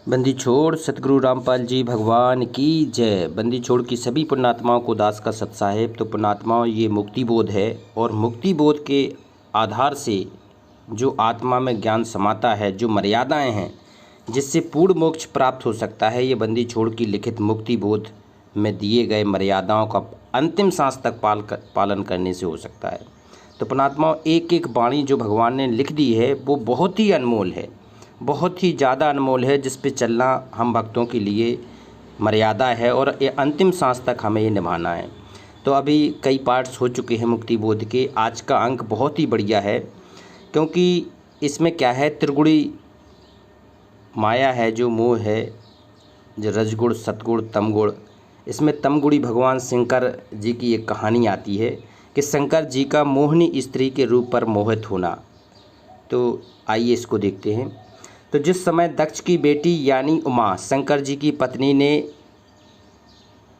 बंदी छोड़ सतगुरु रामपाल जी भगवान की जय। बंदी छोड़ की सभी पुण्यात्माओं को दास का सत साहेब। तो पुण्यात्माओं, ये मुक्ति बोध है और मुक्ति बोध के आधार से जो आत्मा में ज्ञान समाता है, जो मर्यादाएं हैं जिससे पूर्ण मोक्ष प्राप्त हो सकता है, ये बंदी छोड़ की लिखित मुक्ति बोध में दिए गए मर्यादाओं का अंतिम सांस तक पालन करने से हो सकता है। तो पुण्यात्माओं, एक एक वाणी जो भगवान ने लिख दी है वो बहुत ही अनमोल है, बहुत ही ज़्यादा अनमोल है, जिस पे चलना हम भक्तों के लिए मर्यादा है और ये अंतिम सांस तक हमें ये निभाना है। तो अभी कई पार्ट्स हो चुके हैं मुक्ति बोध के। आज का अंक बहुत ही बढ़िया है, क्योंकि इसमें क्या है, त्रिगुणी माया है, जो मोह है, जो रजगुण सतगुण तमगुण। इसमें तमगुणी भगवान शंकर जी की एक कहानी आती है कि शंकर जी का मोहिनी स्त्री के रूप पर मोहित होना। तो आइए इसको देखते हैं। तो जिस समय दक्ष की बेटी यानी उमा शंकर जी की पत्नी ने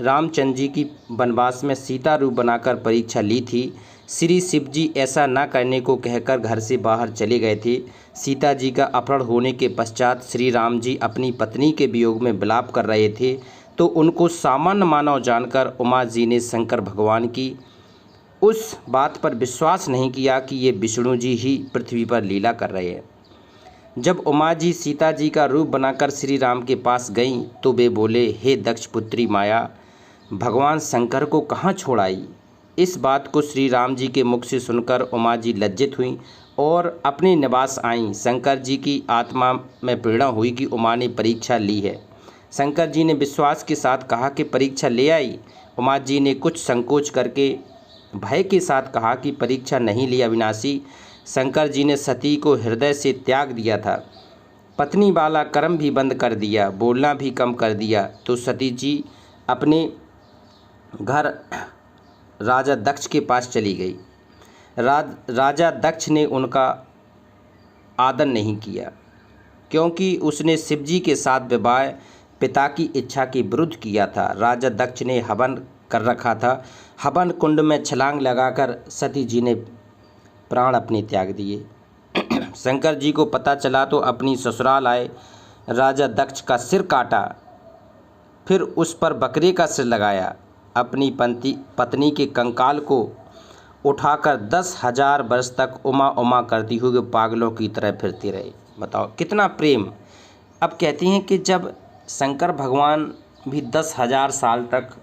रामचंद्र जी की वनवास में सीता रूप बनाकर परीक्षा ली थी, श्री शिव जी ऐसा न करने को कहकर घर से बाहर चले गए थे। सीता जी का अपहरण होने के पश्चात श्री राम जी अपनी पत्नी के वियोग में विलाप कर रहे थे, तो उनको सामान्य मानव जानकर उमा जी ने शंकर भगवान की उस बात पर विश्वास नहीं किया कि ये विष्णु जी ही पृथ्वी पर लीला कर रहे हैं। जब उमा जी सीता जी का रूप बनाकर श्री राम के पास गईं, तो वे बोले, हे दक्ष पुत्री माया, भगवान शंकर को कहाँ छोड़ आई। इस बात को श्री राम जी के मुख से सुनकर उमा जी लज्जित हुई और अपने निवास आईं। शंकर जी की आत्मा में प्रेरणा हुई कि उमा ने परीक्षा ली है। शंकर जी ने विश्वास के साथ कहा कि परीक्षा ले आई। उमा जी ने कुछ संकोच करके भय के साथ कहा कि परीक्षा नहीं ली अविनाशी। शंकर जी ने सती को हृदय से त्याग दिया था, पत्नी वाला कर्म भी बंद कर दिया, बोलना भी कम कर दिया। तो सती जी अपने घर राजा दक्ष के पास चली गई। राजा दक्ष ने उनका आदर नहीं किया, क्योंकि उसने शिव जी के साथ विवाह पिता की इच्छा के विरुद्ध किया था। राजा दक्ष ने हवन कर रखा था। हवन कुंड में छलांग लगाकर सती जी ने प्राण अपने त्याग दिए। शंकर जी को पता चला तो अपनी ससुराल आए, राजा दक्ष का सिर काटा, फिर उस पर बकरे का सिर लगाया। अपनी पत्नी के कंकाल को उठाकर 10,000 वर्ष तक उमा उमा करती हुई पागलों की तरह फिरती रही। बताओ कितना प्रेम। अब कहती हैं कि जब शंकर भगवान भी 10,000 साल तक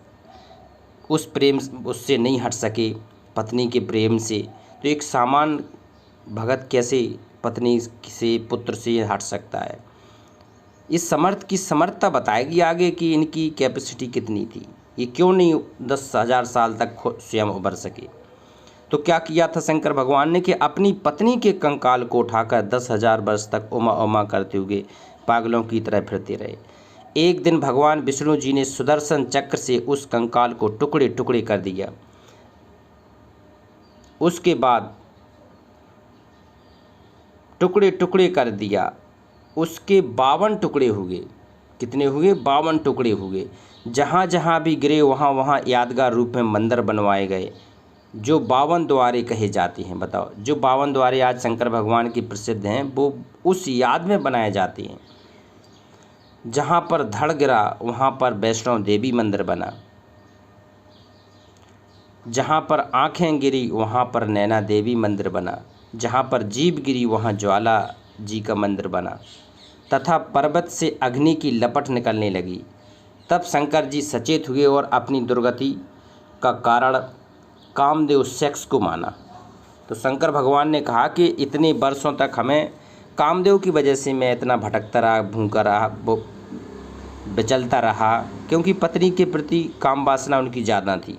उस प्रेम उससे नहीं हट सके, पत्नी के प्रेम से, तो एक सामान्य भगत कैसे पत्नी से पुत्र से हट सकता है। इस समर्थ की समर्थता बताएगी आगे कि इनकी कैपेसिटी कितनी थी, ये क्यों नहीं 10,000 साल तक स्वयं उभर सके। तो क्या किया था शंकर भगवान ने कि अपनी पत्नी के कंकाल को उठाकर 10,000 वर्ष तक उमा उमा करते हुए पागलों की तरह फिरते रहे। एक दिन भगवान विष्णु जी ने सुदर्शन चक्र से उस कंकाल को टुकड़े टुकड़े कर दिया। उसके बाद टुकड़े टुकड़े कर दिया, उसके 52 टुकड़े हुए। कितने हुए? 52 टुकड़े हुए। जहाँ जहाँ भी गिरे वहाँ वहाँ यादगार रूप में मंदिर बनवाए गए, जो 52 द्वारे कहे जाते हैं। बताओ, जो 52 द्वारे आज शंकर भगवान की प्रसिद्ध हैं, वो उस याद में बनाए जाते हैं। जहाँ पर धड़ गिरा वहाँ पर वैष्णव देवी मंदिर बना, जहाँ पर आँखें गिरी वहाँ पर नैना देवी मंदिर बना, जहाँ पर जीभ गिरी वहाँ ज्वाला जी का मंदिर बना, तथा पर्वत से अग्नि की लपट निकलने लगी। तब शंकर जी सचेत हुए और अपनी दुर्गति का कारण कामदेव सेक्स को माना। तो शंकर भगवान ने कहा कि इतने वर्षों तक हमें कामदेव की वजह से मैं इतना भटकता रहा, भूखा रहा, वो विचलता रहा, क्योंकि पत्नी के प्रति काम वासना उनकी ज़्यादा थी।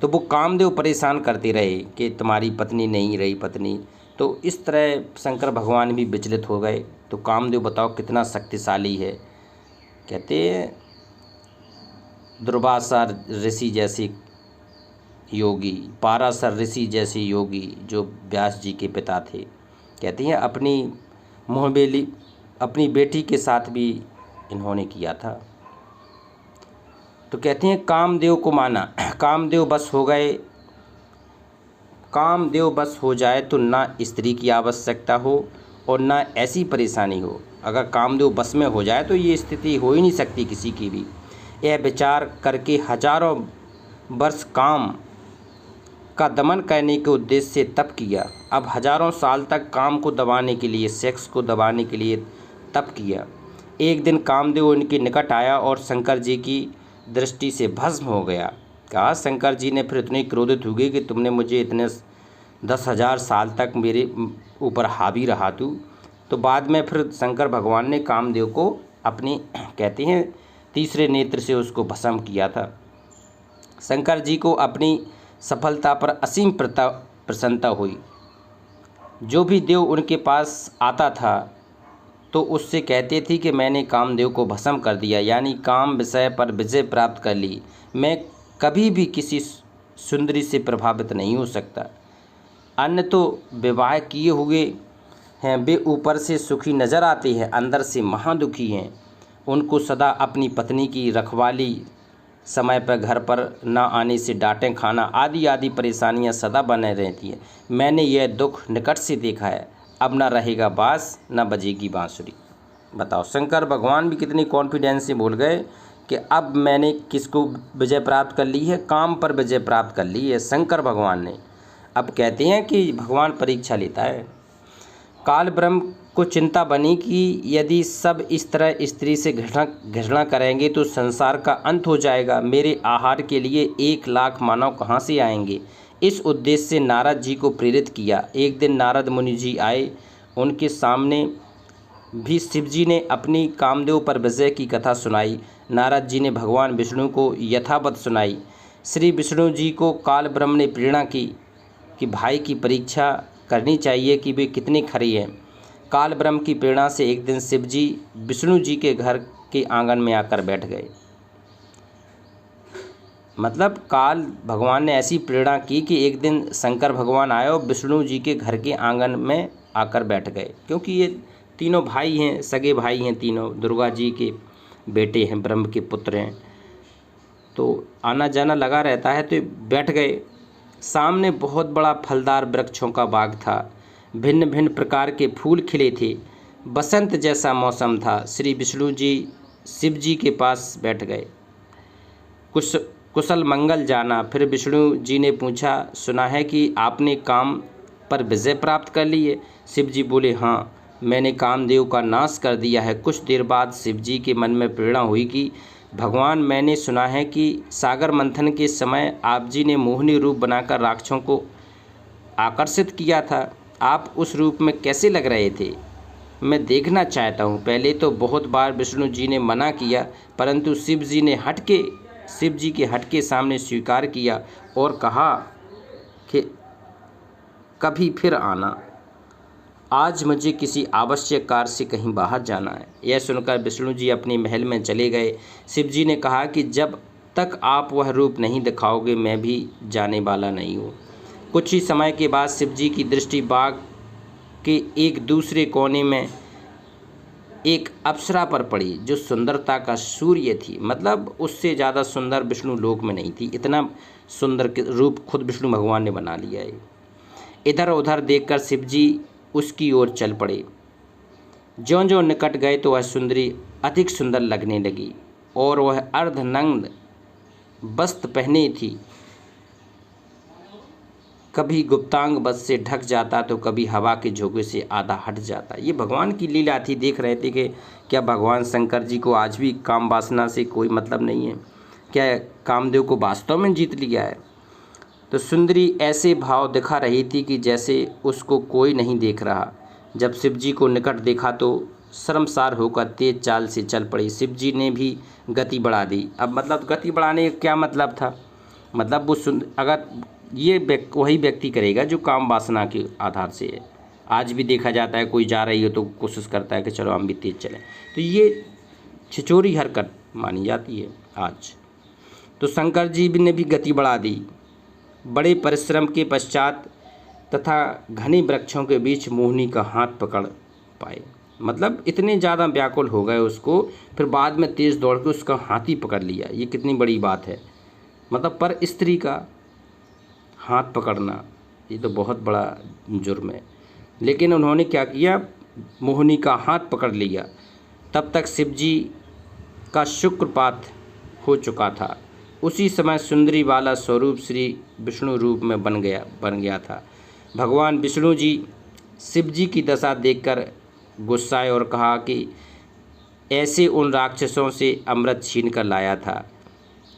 तो वो कामदेव परेशान करते रहे कि तुम्हारी पत्नी नहीं रही पत्नी। तो इस तरह शंकर भगवान भी विचलित हो गए। तो कामदेव बताओ कितना शक्तिशाली है। कहते हैं दुर्वासा ऋषि जैसे योगी, पाराशर ऋषि जैसे योगी जो व्यास जी के पिता थे, कहते हैं अपनी मोहबेली अपनी बेटी के साथ भी इन्होंने किया था। तो कहते हैं कामदेव को माना, कामदेव बस हो गए। कामदेव बस हो जाए तो ना स्त्री की आवश्यकता हो और ना ऐसी परेशानी हो अगर कामदेव बस में हो जाए तो ये स्थिति हो ही नहीं सकती किसी की भी। यह विचार करके हजारों वर्ष काम का दमन करने के उद्देश्य से तप किया। अब हजारों साल तक काम को दबाने के लिए, सेक्स को दबाने के लिए तप किया। एक दिन कामदेव उनके निकट आया और शंकर जी की दृष्टि से भस्म हो गया। कहा, शंकर जी ने फिर इतने क्रोधित हो गए कि तुमने मुझे इतने 10,000 साल तक मेरे ऊपर हावी रहा तू। तो बाद में फिर शंकर भगवान ने कामदेव को अपनी कहते हैं तीसरे नेत्र से उसको भस्म किया था। शंकर जी को अपनी सफलता पर असीम प्रसन्नता हुई। जो भी देव उनके पास आता था तो उससे कहते थे कि मैंने कामदेव को भस्म कर दिया, यानी काम विषय पर विजय प्राप्त कर ली। मैं कभी भी किसी सुंदरी से प्रभावित नहीं हो सकता। अन्य तो विवाह किए हुए हैं, वे ऊपर से सुखी नज़र आते हैं, अंदर से महादुखी हैं। उनको सदा अपनी पत्नी की रखवाली, समय पर घर पर न आने से डांटें खाना आदि आदि परेशानियां सदा बने रहती हैं। मैंने यह दुख निकट से देखा है। अब न रहेगा बाँस न बजेगी बांसुरी। बताओ, शंकर भगवान भी कितनी कॉन्फिडेंस से बोल गए कि अब मैंने किसको विजय प्राप्त कर ली है, काम पर विजय प्राप्त कर ली है शंकर भगवान ने। अब कहते हैं कि भगवान परीक्षा लेता है। काल ब्रह्म को चिंता बनी कि यदि सब इस तरह स्त्री से घृणा करेंगे तो संसार का अंत हो जाएगा। मेरे आहार के लिए 1,00,000 मानव कहाँ से आएंगे। इस उद्देश्य से नारद जी को प्रेरित किया। एक दिन नारद मुनि जी आए। उनके सामने भी शिव जी ने अपनी कामदेव पर विजय की कथा सुनाई। नारद जी ने भगवान विष्णु को यथावत सुनाई। श्री विष्णु जी को काल ब्रह्म ने प्रेरणा की कि भाई की परीक्षा करनी चाहिए कि वे कितने खरे हैं। काल ब्रह्म की प्रेरणा से एक दिन शिव जी विष्णु जी के घर के आंगन में आकर बैठ गए। मतलब काल भगवान ने ऐसी प्रेरणा की कि एक दिन शंकर भगवान आए और विष्णु जी के घर के आंगन में आकर बैठ गए। क्योंकि ये तीनों भाई हैं, सगे भाई हैं, तीनों दुर्गा जी के बेटे हैं, ब्रह्म के पुत्र हैं, तो आना जाना लगा रहता है। तो बैठ गए। सामने बहुत बड़ा फलदार वृक्षों का बाग था। भिन्न भिन्न प्रकार के फूल खिले थे। बसंत जैसा मौसम था। श्री विष्णु जी शिव जी के पास बैठ गए। कुशल मंगल जाना। फिर विष्णु जी ने पूछा, सुना है कि आपने काम पर विजय प्राप्त कर ली है। शिव जी बोले, हाँ, मैंने कामदेव का नाश कर दिया है। कुछ देर बाद शिव जी के मन में प्रेरणा हुई कि भगवान, मैंने सुना है कि सागर मंथन के समय आप जी ने मोहिनी रूप बनाकर राक्षसों को आकर्षित किया था। आप उस रूप में कैसे लग रहे थे, मैं देखना चाहता हूँ। पहले तो बहुत बार विष्णु जी ने मना किया, परंतु शिव जी के हट के सामने स्वीकार किया और कहा कि कभी फिर आना। आज मुझे किसी आवश्यक कार्य से कहीं बाहर जाना है। यह सुनकर विष्णु जी अपने महल में चले गए। शिव जी ने कहा कि जब तक आप वह रूप नहीं दिखाओगे मैं भी जाने वाला नहीं हूँ। कुछ ही समय के बाद शिव जी की दृष्टि बाग के एक दूसरे कोने में एक अप्सरा पर पड़ी जो सुंदरता का सूर्य थी। मतलब उससे ज़्यादा सुंदर विष्णु लोक में नहीं थी। इतना सुंदर रूप खुद विष्णु भगवान ने बना लिया है। इधर उधर देखकर शिव जी उसकी ओर चल पड़े। ज्यों ज्यों निकट गए तो वह सुंदरी अधिक सुंदर लगने लगी और वह अर्धनग्न वस्त्र पहने थी। कभी गुप्तांग बस से ढक जाता तो कभी हवा के झोंके से आधा हट जाता। ये भगवान की लीला थी। देख रहे थे कि क्या भगवान शंकर जी को आज भी काम वासना से कोई मतलब नहीं है, क्या कामदेव को वास्तव में जीत लिया है। तो सुंदरी ऐसे भाव दिखा रही थी कि जैसे उसको कोई नहीं देख रहा। जब शिव जी को निकट देखा तो शर्मसार होकर तेज चाल से चल पड़ी। शिव जी ने भी गति बढ़ा दी। अब मतलब गति बढ़ाने का क्या मतलब था, मतलब वो अगर ये वही व्यक्ति करेगा जो काम वासना के आधार से है। आज भी देखा जाता है कोई जा रही हो तो कोशिश करता है कि चलो हम भी तेज चलें, तो ये छिचोरी हरकत मानी जाती है आज। तो शंकर जी ने भी गति बढ़ा दी। बड़े परिश्रम के पश्चात तथा घने वृक्षों के बीच मोहिनी का हाथ पकड़ पाए। मतलब इतने ज़्यादा व्याकुल हो गए उसको, फिर बाद में तेज़ दौड़ के उसका हाथ ही पकड़ लिया। ये कितनी बड़ी बात है। मतलब पर स्त्री का हाथ पकड़ना ये तो बहुत बड़ा जुर्म है। लेकिन उन्होंने क्या किया, मोहिनी का हाथ पकड़ लिया। तब तक शिवजी का शुक्रपात हो चुका था। उसी समय सुंदरी वाला स्वरूप श्री विष्णु रूप में बन गया था। भगवान विष्णु जी शिवजी की दशा देखकर गुस्साए और कहा कि ऐसे उन राक्षसों से अमृत छीन कर लाया था।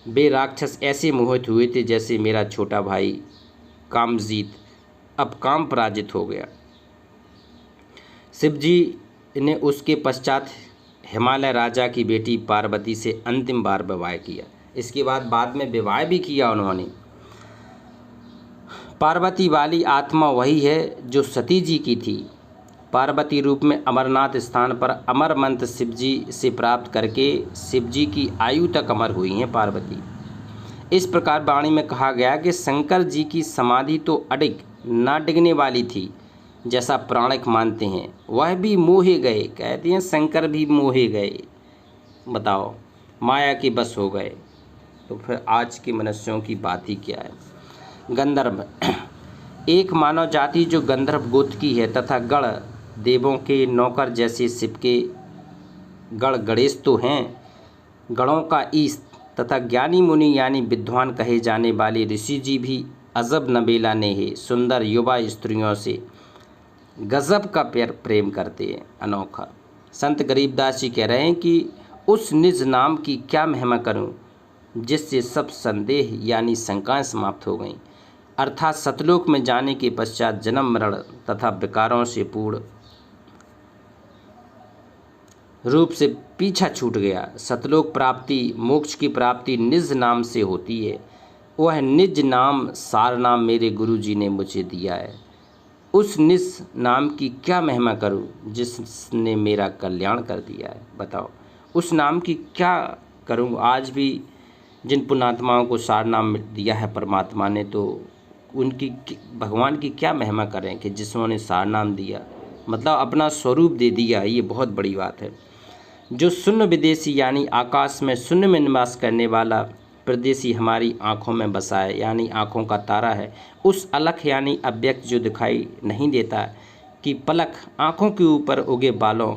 वे राक्षस ऐसे मोहित हुए थे जैसे मेरा छोटा भाई कामजीत अब काम पराजित हो गया। शिवजी ने उसके पश्चात हिमालय राजा की बेटी पार्वती से अंतिम बार विवाह किया। इसके बाद में विवाह भी किया उन्होंने। पार्वती वाली आत्मा वही है जो सती जी की थी। पार्वती रूप में अमरनाथ स्थान पर अमर मंत्र शिवजी से प्राप्त करके शिवजी की आयु तक अमर हुई हैं पार्वती। इस प्रकार वाणी में कहा गया कि शंकर जी की समाधि तो अडिग ना डिगने वाली थी, जैसा पौराणिक मानते हैं। वह भी मोहे गए, कहते हैं शंकर भी मोहे गए। बताओ, माया के बस हो गए। तो फिर आज के मनुष्यों की बात ही क्या है। गंधर्व एक मानव जाति जो गंधर्व गोत्र की है तथा गण देवों के नौकर जैसे शिव के गण गणेश तो हैं। गणों का ईश तथा ज्ञानी मुनि यानी विद्वान कहे जाने वाले ऋषि जी भी अजब नबेला ने है सुंदर युवा स्त्रियों से गजब का प्रेम करते हैं, अनोखा। संत गरीबदास जी कह रहे हैं कि उस निज नाम की क्या महिमा करूं जिससे सब संदेह यानी शंकाएं समाप्त हो गईं, अर्थात सतलोक में जाने के पश्चात जन्म मरण तथा विकारों से पूर्ण रूप से पीछा छूट गया। सतलोक प्राप्ति मोक्ष की प्राप्ति निज नाम से होती है। वह निज नाम सार नाम मेरे गुरु जी ने मुझे दिया है। उस निज नाम की क्या महिमा करूं जिसने मेरा कल्याण कर दिया है। बताओ, उस नाम की क्या करूं। आज भी जिन पुण्यात्माओं को सार नाम दिया है परमात्मा ने, तो उनकी भगवान की क्या महिमा करें कि जिन्होंने सार नाम दिया, मतलब अपना स्वरूप दे दिया। ये बहुत बड़ी बात है। जो शून्य विदेशी यानी आकाश में शून्य में निवास करने वाला प्रदेशी हमारी आँखों में बसा है, यानी आँखों का तारा है। उस अलख यानी अव्यक्त जो दिखाई नहीं देता कि पलक आँखों के ऊपर उगे बालों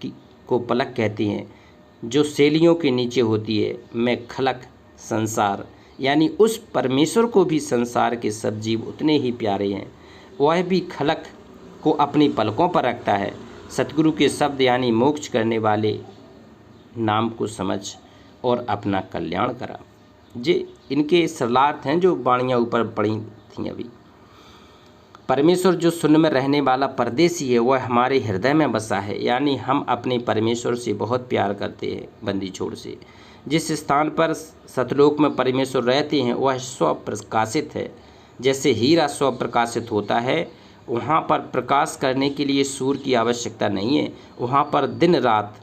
की को पलक कहती हैं, जो शैलियों के नीचे होती है। मैं खलक संसार यानी उस परमेश्वर को भी संसार के सब जीव उतने ही प्यारे हैं। वह भी खलक को अपनी पलकों पर रखता है। सतगुरु के शब्द यानी मोक्ष करने वाले नाम को समझ और अपना कल्याण करा। जे इनके सरलार्थ हैं जो वाणियाँ ऊपर पड़ी थीं अभी। परमेश्वर जो शून्य में रहने वाला परदेशी है, वह हमारे हृदय में बसा है, यानी हम अपने परमेश्वर से बहुत प्यार करते हैं बंदी छोड़ से। जिस स्थान पर सतलोक में परमेश्वर रहते हैं वह स्वप्रकाशित है। जैसे हीरा स्वप्रकाशित होता है, वहाँ पर प्रकाश करने के लिए सूर्य की आवश्यकता नहीं है। वहाँ पर दिन रात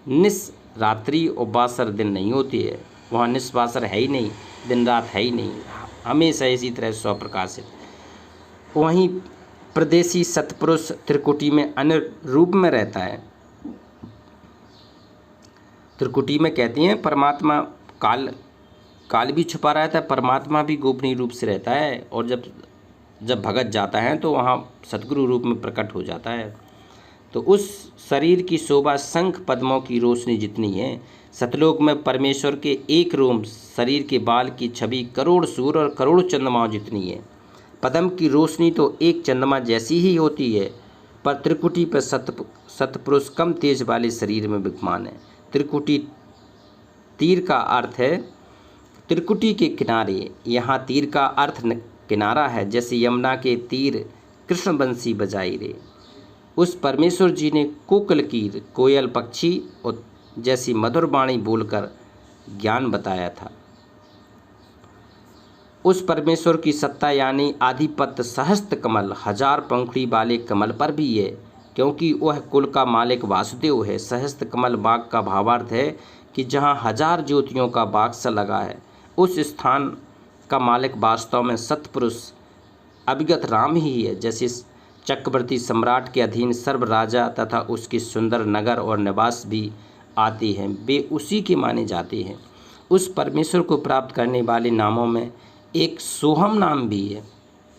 निस्रात्रि और बासर दिन नहीं होती है। वहाँ निस्वासर है ही नहीं, दिन रात है ही नहीं, हमेशा इसी तरह स्वप्रकाशित। वहीं प्रदेशी सतपुरुष त्रिकुटी में अन्य रूप में रहता है। त्रिकुटी में कहती हैं परमात्मा काल भी छुपा रहता है, परमात्मा भी गोपनीय रूप से रहता है। और जब भगत जाता है तो वहाँ सतगुरु रूप में प्रकट हो जाता है। तो उस शरीर की शोभा शंख पद्मों की रोशनी जितनी है, सतलोक में परमेश्वर के एक रोम शरीर के बाल की छवि करोड़ सूर्य और करोड़ चंद्रमाओं जितनी है। पद्म की रोशनी तो एक चंद्रमा जैसी ही होती है, पर त्रिकुटी पर सतपुरुष कम तेज वाले शरीर में विद्यमान है। त्रिकुटी तीर का अर्थ है त्रिकुटी के किनारे। यहाँ तीर का अर्थ किनारा है, जैसे यमुना के तीर कृष्ण बंसी बजाई रे। उस परमेश्वर जी ने कोकिलकीर कोयल पक्षी और जैसी मधुर वाणी बोलकर ज्ञान बताया था। उस परमेश्वर की सत्ता यानी आधिपत्य सहस्त्र कमल हजार पंखुड़ी वाले कमल पर भी है, क्योंकि वह कुल का मालिक वासुदेव है। सहस्त्र कमल बाग का भावार्थ है कि जहाँ हजार ज्योतियों का बाग सा लगा है, उस स्थान का मालिक वास्तव में सतपुरुष अभिगत राम ही है। जैसे चक्रवर्ती सम्राट के अधीन सर्व राजा तथा उसके सुंदर नगर और निवास भी आते हैं, वे उसी के माने जाते हैं। उस परमेश्वर को प्राप्त करने वाले नामों में एक सोहम नाम भी है।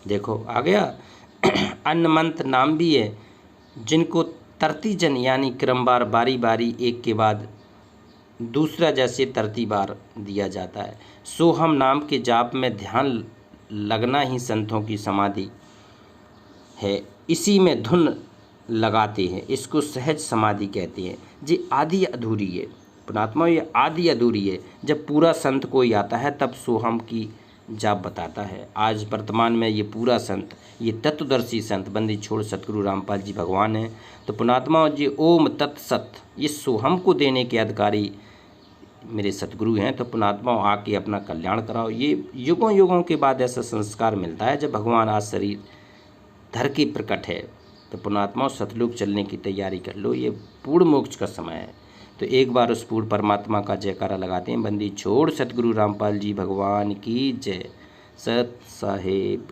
देखो आ गया। अन्नमंत नाम भी है, जिनको तरतीजन यानी क्रमवार बारी बारी एक के बाद दूसरा जैसे तरतीबार दिया जाता है। सोहम नाम के जाप में ध्यान लगना ही संतों की समाधि है। इसी में धुन लगाते हैं, इसको सहज समाधि कहते हैं। ये आदि अधूरी है पुणात्मा, ये आदि अधूरी है। जब पूरा संत कोई आता है तब सोहम की जाप बताता है। आज वर्तमान में ये पूरा संत, ये तत्वदर्शी संत बंदी छोड़ सतगुरु रामपाल जी भगवान हैं। तो पुणात्मा जी ओम तत्सत ये सोहम को देने के अधिकारी मेरे सतगुरु हैं। तो पुणात्मा आके अपना कल्याण कराओ। ये युगों युगों के बाद ऐसा संस्कार मिलता है जब भगवान आज शरीर धर के प्रकट है। तो पुणात्मा सतलोक चलने की तैयारी कर लो, ये पूर्ण मोक्ष का समय है। तो एक बार उस पूर्ण परमात्मा का जयकारा लगाते हैं। बंदी छोड़ सतगुरु रामपाल जी भगवान की जय। सत साहेब।